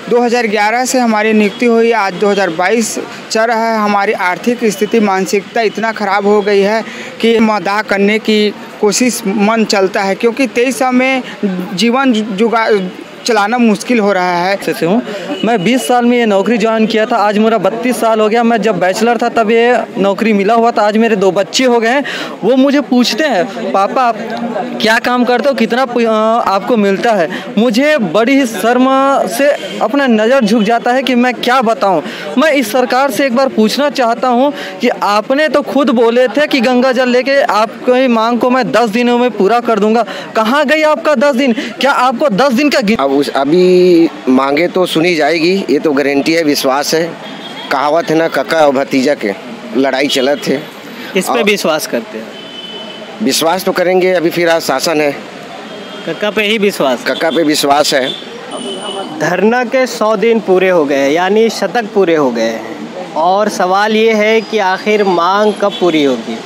2011 से हमारी नियुक्ति हुई, आज 2022 चल रहा है। हमारी आर्थिक स्थिति, मानसिकता इतना ख़राब हो गई है कि मदाह करने की कोशिश मन चलता है, क्योंकि 23 साल में जीवन चलाना मुश्किल हो रहा है। से हूँ मैं 20 साल में ये नौकरी ज्वाइन किया था, आज मेरा 32 साल हो गया। मैं जब बैचलर था तब ये नौकरी मिला हुआ था, आज मेरे 2 बच्चे हो गए हैं। वो मुझे पूछते हैं, पापा आप क्या काम करते हो, कितना आपको मिलता है। मुझे बड़ी ही शर्म से अपना नज़र झुक जाता है कि मैं क्या बताऊं। मैं इस सरकार से एक बार पूछना चाहता हूं कि आपने तो खुद बोले थे कि गंगा जल लेके आपकी मांग को मैं 10 दिनों में पूरा कर दूंगा, कहाँ गई आपका 10 दिन? क्या आपको 10 दिन का अभी मांगे तो सुनी जाएगी, ये तो गारंटी है, विश्वास है। कहावत है ना, कक्का और भतीजा के लड़ाई चलत है। किस पे विश्वास करते हैं? विश्वास तो करेंगे, अभी फिर आज शासन है, कक्का पे ही विश्वास। कक्का पे विश्वास है। धरना के 100 दिन पूरे हो गए, यानी शतक पूरे हो गए हैं, और सवाल ये है कि आखिर मांग कब पूरी होगी।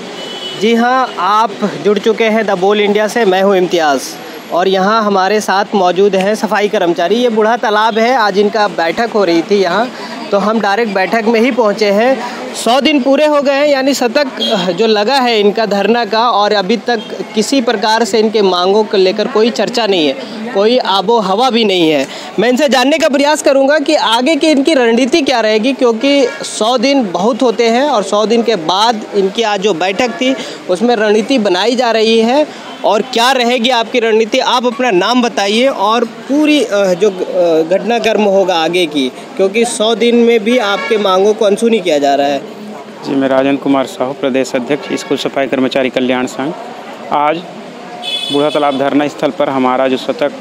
जी हाँ, आप जुड़ चुके हैं द बोल इंडिया से। मैं हूँ इम्तियाज़, और यहाँ हमारे साथ मौजूद हैं सफाई कर्मचारी। ये बूढ़ा तालाब है, आज इनका बैठक हो रही थी यहाँ, तो हम डायरेक्ट बैठक में ही पहुँचे हैं। 100 दिन पूरे हो गए हैं, यानी शतक जो लगा है इनका धरना का, और अभी तक किसी प्रकार से इनके मांगों को लेकर कोई चर्चा नहीं है, कोई आबो हवा भी नहीं है। मैं इनसे जानने का प्रयास करूंगा कि आगे की इनकी रणनीति क्या रहेगी, क्योंकि 100 दिन बहुत होते हैं, और 100 दिन के बाद इनकी आज जो बैठक थी उसमें रणनीति बनाई जा रही है। और क्या रहेगी आपकी रणनीति, आप अपना नाम बताइए और पूरी जो घटनाक्रम होगा आगे की, क्योंकि 100 दिन में भी आपके मांगों को अनसुनी किया जा रहा है। जी, मैं राजेंद्र कुमार साहू, प्रदेश अध्यक्ष स्कूल सफाई कर्मचारी कल्याण संघ। आज बूढ़ा तालाब धरना स्थल पर हमारा जो शतक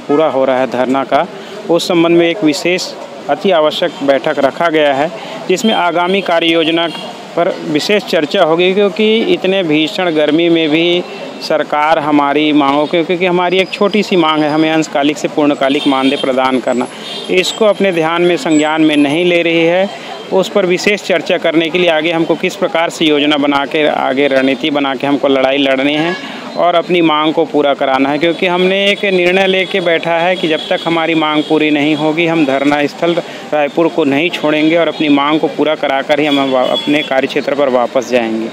पूरा हो रहा है धरना का, उस संबंध में एक विशेष अति आवश्यक बैठक रखा गया है, जिसमें आगामी कार्य योजना पर विशेष चर्चा होगी। क्योंकि इतने भीषण गर्मी में भी सरकार हमारी मांगों के, क्योंकि हमारी एक छोटी सी मांग है, हमें अंशकालिक से पूर्णकालिक मानदेय प्रदान करना, इसको अपने ध्यान में संज्ञान में नहीं ले रही है। उस पर विशेष चर्चा करने के लिए आगे हमको किस प्रकार से योजना बना के, आगे रणनीति बना के हमको लड़ाई लड़नी है और अपनी मांग को पूरा कराना है। क्योंकि हमने एक निर्णय लेके बैठा है कि जब तक हमारी मांग पूरी नहीं होगी, हम धरना स्थल रायपुर को नहीं छोड़ेंगे और अपनी मांग को पूरा कराकर ही हम अपने कार्यक्षेत्र पर वापस जाएंगे।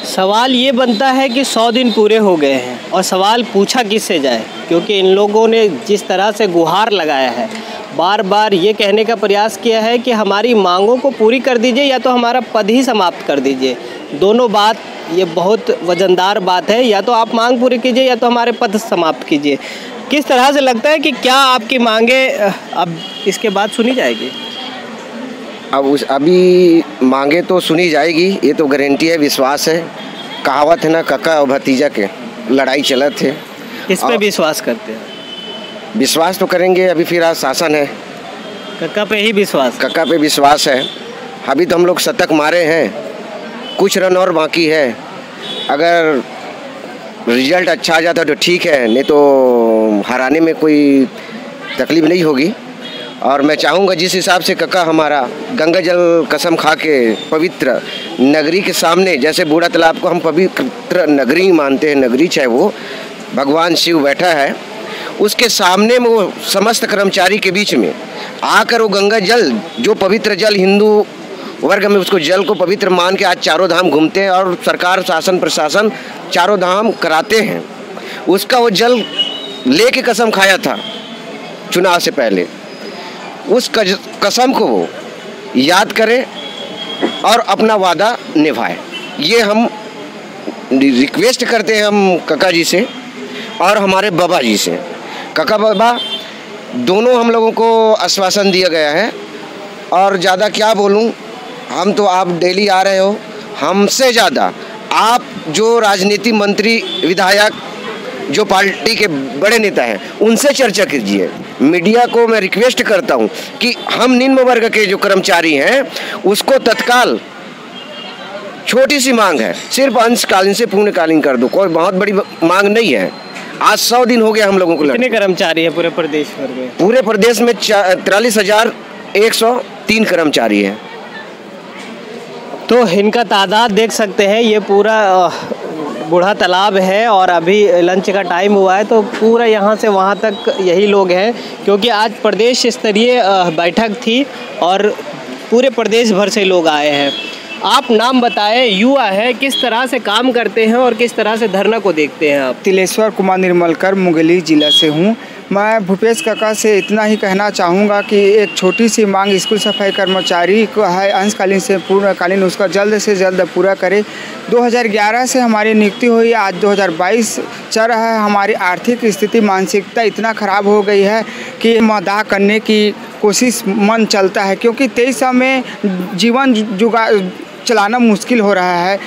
सवाल ये बनता है कि 100 दिन पूरे हो गए हैं, और सवाल पूछा किससे जाए, क्योंकि इन लोगों ने जिस तरह से गुहार लगाया है, बार बार ये कहने का प्रयास किया है कि हमारी मांगों को पूरी कर दीजिए या तो हमारा पद ही समाप्त कर दीजिए। दोनों बात, ये बहुत वजनदार बात है, या तो आप मांग पूरी कीजिए या तो हमारे पद समाप्त कीजिए। किस तरह से लगता है कि क्या आपकी मांगे अब इसके बाद सुनी जाएगी? अभी मांगे तो सुनी जाएगी, ये तो गारंटी है, विश्वास है। कहावत है ना, कक्का और भतीजा के लड़ाई चलत है। किस पे विश्वास करते हैं? विश्वास तो करेंगे, अभी फिर आज शासन है, कक्का पे ही विश्वास। कक्का पे विश्वास है। अभी तो हम लोग शतक मारे हैं, कुछ रन और बाकी है। अगर रिजल्ट अच्छा आ जाता तो ठीक है, नहीं तो हराने में कोई तकलीफ नहीं होगी। और मैं चाहूँगा जिस हिसाब से कक्का हमारा गंगा जल कसम खा के पवित्र नगरी के सामने, जैसे बूढ़ा तालाब को हम पवित्र नगरी मानते हैं, नगरी चाहे वो भगवान शिव बैठा है, उसके सामने में वो समस्त कर्मचारी के बीच में आकर वो गंगा जल, जो पवित्र जल हिंदू वर्ग में उसको जल को पवित्र मान के आज चारों धाम घूमते हैं और सरकार शासन प्रशासन चारों धाम कराते हैं, उसका वो जल लेके कसम खाया था चुनाव से पहले। उस कसम को वो याद करे और अपना वादा निभाए, ये हम रिक्वेस्ट करते हैं हम कक्का जी से और हमारे बाबा जी से। कक्का बाबा दोनों हम लोगों को आश्वासन दिया गया है, और ज़्यादा क्या बोलूं, हम तो आप डेली आ रहे हो, हमसे ज़्यादा आप जो राजनीति मंत्री विधायक जो पार्टी के बड़े नेता हैं उनसे चर्चा कीजिए। मीडिया को मैं रिक्वेस्ट करता हूं कि हम निम्न वर्ग के जो कर्मचारी हैं उसको तत्काल, छोटी सी मांग है, सिर्फ अंशकालीन से पूर्णकालीन कर दो, कोई बहुत बड़ी मांग नहीं है। आज 100 दिन हो गया हम लोगों को। कितने कर्मचारी है पूरे प्रदेश भर में? पूरे प्रदेश में 43,103 कर्मचारी हैं। तो इनका तादाद देख सकते हैं, ये पूरा बूढ़ा तालाब है और अभी लंच का टाइम हुआ है, तो पूरा यहाँ से वहाँ तक यही लोग हैं, क्योंकि आज प्रदेश स्तरीय बैठक थी और पूरे प्रदेश भर से लोग आए हैं। आप नाम बताएं, युवा है, किस तरह से काम करते हैं और किस तरह से धरना को देखते हैं आप? तिलेश्वर कुमार निर्मलकर मुंगेली जिला से हूँ। मैं भूपेश काका से इतना ही कहना चाहूँगा कि एक छोटी सी मांग स्कूल सफाई कर्मचारी को है, अंशकालीन से पूर्णकालीन, उसका जल्द से जल्द पूरा करे। 2011 से हमारी नियुक्ति हुई, आज 2022 चल रहा है। हमारी आर्थिक स्थिति मानसिकता इतना ख़राब हो गई है कि मदाह करने की कोशिश मन चलता है, क्योंकि 23 में जीवन चलाना मुश्किल हो रहा है।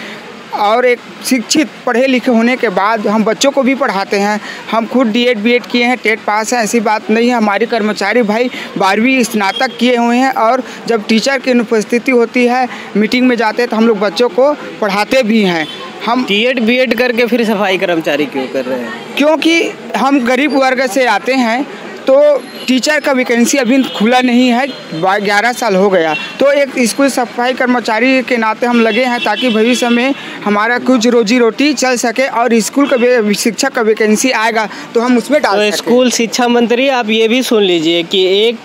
और एक शिक्षित पढ़े लिखे होने के बाद हम बच्चों को भी पढ़ाते हैं। हम खुद D.Ed B.Ed किए हैं, टेट पास हैं, ऐसी बात नहीं है। हमारे कर्मचारी भाई 12वीं स्नातक किए हुए हैं और जब टीचर की उपस्थिति होती है, मीटिंग में जाते हैं, तो हम लोग बच्चों को पढ़ाते भी हैं। हम D.Ed B.Ed करके फिर सफाई कर्मचारी क्यों कर रहे हैं? क्योंकि हम गरीब वर्ग से आते हैं, तो टीचर का वैकेंसी अभी खुला नहीं है, 11 साल हो गया। तो एक स्कूल सफाई कर्मचारी के नाते हम लगे हैं ताकि भविष्य में हमारा कुछ रोजी रोटी चल सके और स्कूल का शिक्षक का वैकेंसी आएगा तो हम उसमें डाल सकें। स्कूल शिक्षा मंत्री, आप ये भी सुन लीजिए कि एक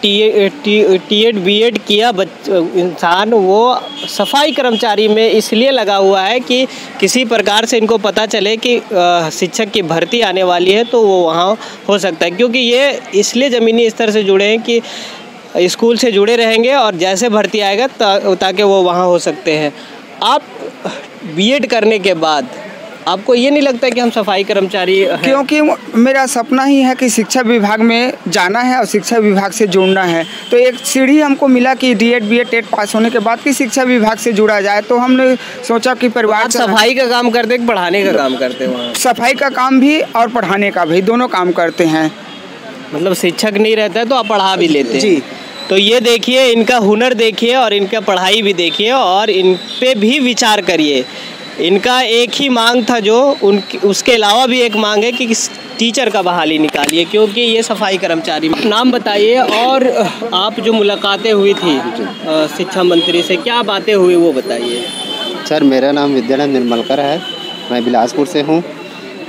D.Ed B.Ed किया इंसान वो सफाई कर्मचारी में इसलिए लगा हुआ है कि किसी प्रकार से इनको पता चले कि शिक्षक की भर्ती आने वाली है तो वो वहाँ हो सकता है, क्योंकि ये इसलिए ज़मीनी स्तर से जुड़े हैं कि स्कूल से जुड़े रहेंगे और जैसे भर्ती आएगा ताकि वो वहाँ हो सकते हैं। आप B.Ed करने के बाद आपको ये नहीं लगता कि हम सफाई कर्मचारी हैं? क्योंकि मेरा सपना ही है कि शिक्षा विभाग में जाना है और शिक्षा विभाग से जुड़ना है। तो एक सीढ़ी हमको मिला कि D.Ed B.Ed टेट पास होने के बाद कि शिक्षा विभाग से जुड़ा जाए, तो हमने सोचा कि परिवार सफाई का काम करते हैं, पढ़ाने का काम करते हैं? वहाँ सफाई का काम भी और पढ़ाने का भी, दोनों काम करते हैं। मतलब शिक्षक नहीं रहता है तो आप पढ़ा भी लेते हैं? जी। तो ये देखिए, इनका हुनर देखिए और इनका पढ़ाई भी देखिए और इन पे भी विचार करिए। इनका एक ही मांग था जो उसके अलावा भी एक मांग है कि टीचर का बहाली निकालिए, क्योंकि ये सफाई कर्मचारी। नाम बताइए और आप जो मुलाकातें हुई थी शिक्षा मंत्री से, क्या बातें हुई वो बताइए। सर, मेरा नाम विद्यानंद निर्मलकर है, मैं बिलासपुर से हूँ।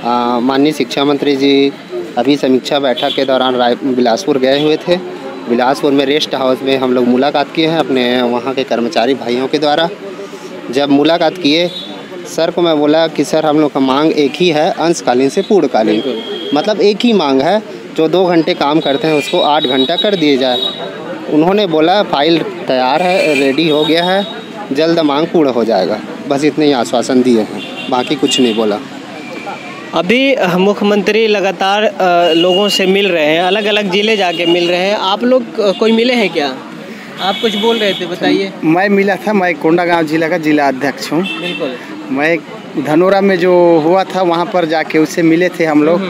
माननीय शिक्षा मंत्री जी अभी समीक्षा बैठक के दौरान बिलासपुर गए हुए थे। बिलासपुर में रेस्ट हाउस में हम लोग मुलाकात किए हैं अपने वहाँ के कर्मचारी भाइयों के द्वारा। जब मुलाकात किए, सर को मैं बोला कि सर हम लोग का मांग एक ही है, अंशकालीन से पूर्णकालीन, मतलब एक ही मांग है, जो 2 घंटे काम करते हैं उसको 8 घंटा कर दिए जाए। उन्होंने बोला फाइल तैयार है, रेडी हो गया है, जल्द मांग पूर्ण हो जाएगा। बस इतने ही आश्वासन दिए हैं, बाकी कुछ नहीं बोला। अभी मुख्यमंत्री लगातार लोगों से मिल रहे हैं, अलग अलग ज़िले जाके मिल रहे हैं। आप लोग कोई मिले हैं क्या? आप कुछ बोल रहे थे, बताइए। मैं मिला था, मैं कोंडागांव जिला का जिला अध्यक्ष हूँ। बिल्कुल। मैं धनोरा में जो हुआ था वहाँ पर जाके उससे मिले थे हम लोग।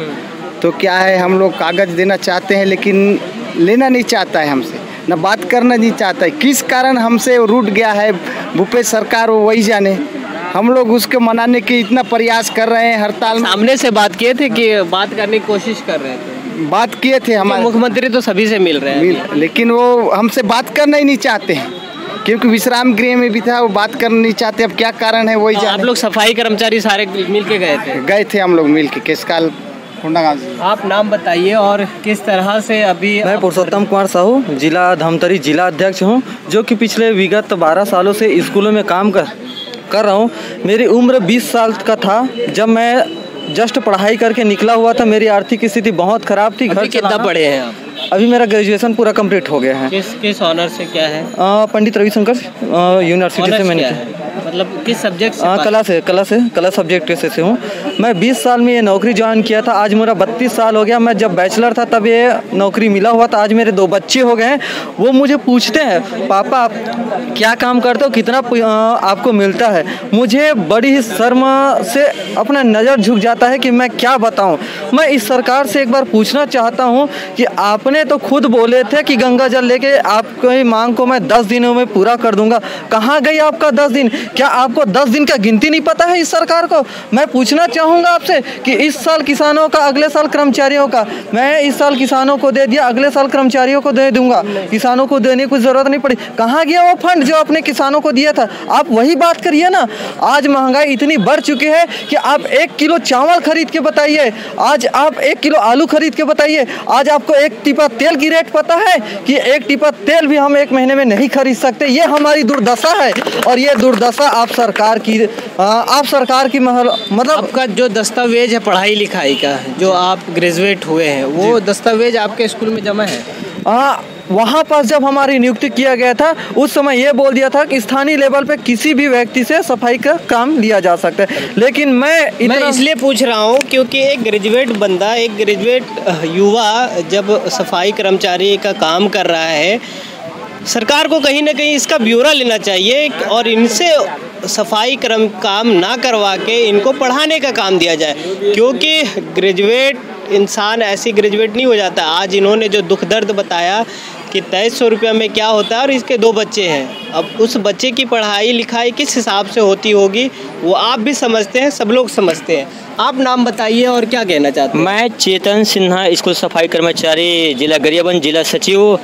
तो क्या है, हम लोग कागज़ देना चाहते हैं लेकिन लेना नहीं चाहता है हमसे, ना बात करना नहीं चाहता है। किस कारण हमसे रूठ गया है भूपेश सरकार, वो वही जाने। हम लोग उसके मनाने की इतना प्रयास कर रहे हैं, हड़ताल में सामने से बात किए थे कि बात करने की कोशिश कर रहे थे? बात किए थे हमारे मुख्यमंत्री तो सभी से मिल रहे हैं, लेकिन वो हमसे बात करना ही नहीं चाहते हैं, क्योंकि विश्राम गृह में भी था, वो बात करना नहीं चाहते। अब क्या कारण है वही जाने। आप लोग सफाई कर्मचारी सारे मिल के गए थे? हम लोग मिल के केसकाल कोंडागांव। आप नाम बताइए और किस तरह से अभी? मैं पुरुषोत्तम कुमार साहू, जिला धमतरी जिला अध्यक्ष हूँ, जो कि पिछले विगत 12 सालों से स्कूलों में काम कर रहा हूँ। मेरी उम्र 20 साल का था जब मैं जस्ट पढ़ाई करके निकला हुआ था। मेरी आर्थिक स्थिति बहुत ख़राब थी। घर कितना पढ़े हैं आप? अभी मेरा ग्रेजुएशन पूरा कंप्लीट हो गया है। किस ऑनर से क्या है? पंडित रविशंकर यूनिवर्सिटी से मैंने मतलब किस सब्जेक्ट से? कला सब्जेक्ट से हूँ। मैं 20 साल में ये नौकरी ज्वाइन किया था, आज मेरा 32 साल हो गया। मैं जब बैचलर था तब ये नौकरी मिला हुआ था। आज मेरे 2 बच्चे हो गए हैं। वो मुझे पूछते हैं, पापा आप क्या काम करते हो, कितना आपको मिलता है? मुझे बड़ी ही शर्म से अपना नज़र झुक जाता है कि मैं क्या बताऊँ। मैं इस सरकार से एक बार पूछना चाहता हूँ कि आपने तो खुद बोले थे कि गंगा जल लेके आपकी मांग को मैं 10 दिनों में पूरा कर दूंगा। कहाँ गई आपका 10 दिन? क्या आपको 10 दिन का गिनती नहीं पता है इस सरकार को? मैं पूछना चाहूँ चाहूँगा आपसे कि इस साल किसानों का, अगले साल कर्मचारियों का, मैं इस साल किसानों को दे दिया, अगले साल कर्मचारियों को दे दूंगा, किसानों को देने की ज़रूरत नहीं पड़ी। कहाँ गया वो फंड जो आपने किसानों को दिया था? आप वही बात करिए ना। आज महंगाई इतनी बढ़ चुकी है कि आप 1 किलो चावल खरीद के बताइए, आज आप 1 किलो आलू खरीद के बताइए, आज आपको 1 टीपा तेल की रेट पता है कि 1 टीपा तेल भी हम 1 महीने में नहीं खरीद सकते। ये हमारी दुर्दशा है और ये दुर्दशा आप सरकार की मतलब आपका जो दस्तावेज है पढ़ाई लिखाई का, जो आप ग्रेजुएट हुए हैं, वो दस्तावेज आपके स्कूल में जमा है? वहाँ पर जब हमारी नियुक्ति किया गया था उस समय ये बोल दिया था कि स्थानीय लेवल पे किसी भी व्यक्ति से सफाई का काम लिया जा सकता है। लेकिन मैं इसलिए पूछ रहा हूँ क्योंकि एक ग्रेजुएट बंदा, एक ग्रेजुएट युवा जब सफाई कर्मचारी का काम कर रहा है, सरकार को कहीं ना कहीं इसका ब्यौरा लेना चाहिए और इनसे सफाई काम ना करवा के इनको पढ़ाने का काम दिया जाए, क्योंकि ग्रेजुएट इंसान ऐसी ग्रेजुएट नहीं हो जाता। आज इन्होंने जो दुख दर्द बताया कि 2300 रुपये में क्या होता है और इसके 2 बच्चे हैं, अब उस बच्चे की पढ़ाई लिखाई किस हिसाब से होती होगी वो आप भी समझते हैं, सब लोग समझते हैं। आप नाम बताइए और क्या कहना चाहते हैं? मैं चेतन सिन्हा, स्कूल सफाई कर्मचारी, जिला गरियाबंद, जिला सचिव।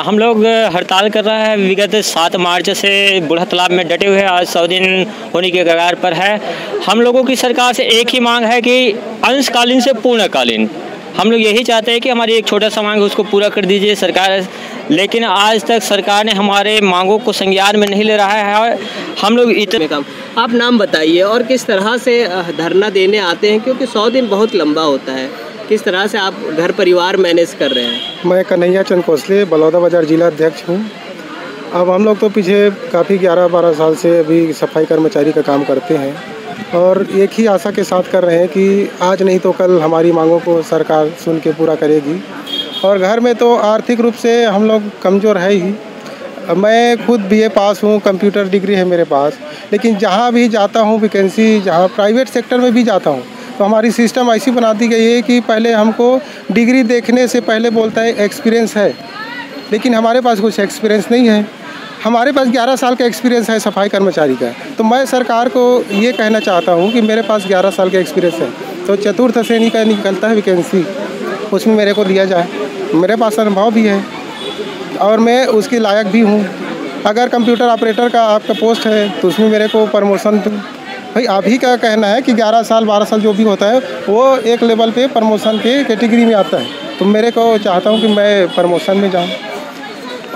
हम लोग हड़ताल कर रहा है विगत 7 मार्च से बूढ़ा तालाब में डटे हुए हैं। आज 100 दिन होने के कगार पर है। हम लोगों की सरकार से एक ही मांग है कि अंशकालीन से पूर्णकालीन, हम लोग यही चाहते हैं कि हमारी एक छोटा सा मांग उसको पूरा कर दीजिए सरकार। लेकिन आज तक सरकार ने हमारे मांगों को संज्ञान में नहीं ले रहा है। हम लोग इतने काम। आप नाम बताइए और किस तरह से धरना देने आते हैं, क्योंकि 100 दिन बहुत लंबा होता है, किस तरह से आप घर परिवार मैनेज कर रहे हैं? मैं कन्हैया चंद कोसले, बलौदाबाजार जिला अध्यक्ष हूँ। अब हम लोग तो पीछे काफ़ी 11-12 साल से अभी सफाई कर्मचारी का काम करते हैं और एक ही आशा के साथ कर रहे हैं कि आज नहीं तो कल हमारी मांगों को सरकार सुन के पूरा करेगी। और घर में तो आर्थिक रूप से हम लोग कमज़ोर है ही। मैं खुद BA पास हूँ, कंप्यूटर डिग्री है मेरे पास, लेकिन जहाँ भी जाता हूँ वैकेंसी, जहाँ प्राइवेट सेक्टर में भी जाता हूँ तो हमारी सिस्टम ऐसी बना दी गई है कि पहले हमको डिग्री देखने से पहले बोलता है एक्सपीरियंस है, लेकिन हमारे पास कुछ एक्सपीरियंस नहीं है। हमारे पास 11 साल का एक्सपीरियंस है सफाई कर्मचारी का। तो मैं सरकार को ये कहना चाहता हूँ कि मेरे पास 11 साल का एक्सपीरियंस है, तो चतुर्थ श्रेणी का निकलता है वैकेंसी, उसमें मेरे को दिया जाए। मेरे पास अनुभव भी है और मैं उसके लायक भी हूँ। अगर कंप्यूटर ऑपरेटर का आपका पोस्ट है तो उसमें मेरे को प्रमोशन दूँ। भाई आप ही का कहना है कि 11 साल 12 साल जो भी होता है वो एक लेवल पे प्रमोशन के कैटेगरी में आता है, तो मेरे को चाहता हूँ कि मैं प्रमोशन में जाऊँ।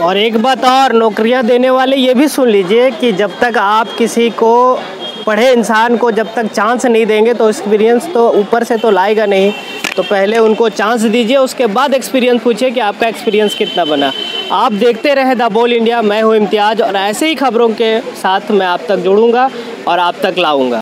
और एक बात और, नौकरियां देने वाले ये भी सुन लीजिए कि जब तक आप किसी को, पढ़े इंसान को जब तक चांस नहीं देंगे तो एक्सपीरियंस तो ऊपर से तो लाएगा नहीं। तो पहले उनको चांस दीजिए, उसके बाद एक्सपीरियंस पूछिए कि आपका एक्सपीरियंस कितना बना। आप देखते रहे द बोल इंडिया। मैं हूँ इम्तियाज़ और ऐसे ही खबरों के साथ मैं आप तक जुड़ूंगा और आप तक लाऊंगा।